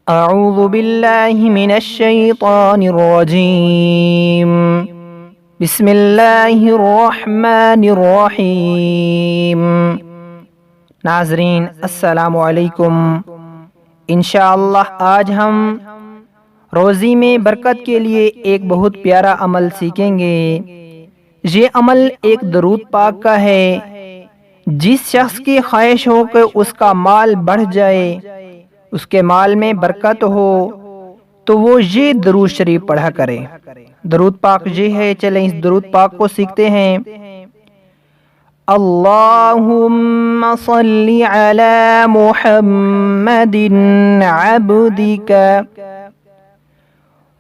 अऊज़ु बिल्लाहि मिनश्शैतानिर्रजीम। बिस्मिल्लाहिर्रहमानिर्रहीम। नाज़रीन अस्सलामु अलैकुम। इंशाअल्लाह आज हम रोज़ी में बरकत के लिए एक बहुत प्यारा अमल सीखेंगे। ये अमल एक दरूद पाक का है। जिस शख्स की ख्वाहिश हो कि उसका माल बढ़ जाए, उसके माल में बरकत हो, तो वो ये दरूद शरीफ पढ़ा करे। दरूद पाक ये है, चलें इस दरूद पाक को सीखते हैं। अल्लाहुम्मा सल्ली अला मुहम्मदिन अब्दिका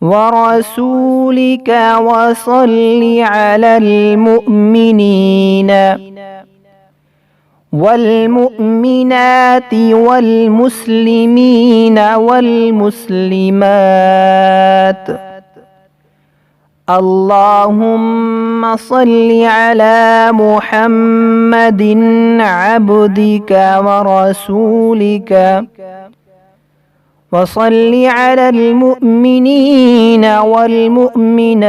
व रसूलिका व सल्ली अलल मुमिनीना वल्मुमिनाति वल्मुस्लिमीन वल्मुस्लिमात। अल्लाहुम्मा सल्ली अला मुहम्मदिन अब्दिका व रसूलिका व सल्ली अलल मुमिनीन वल्मुमिनात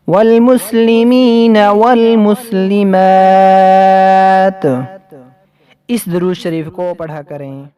वल्मुस्लिमीन वल्मुस्लिमात। इस दुरूद शरीफ को पढ़ा करें।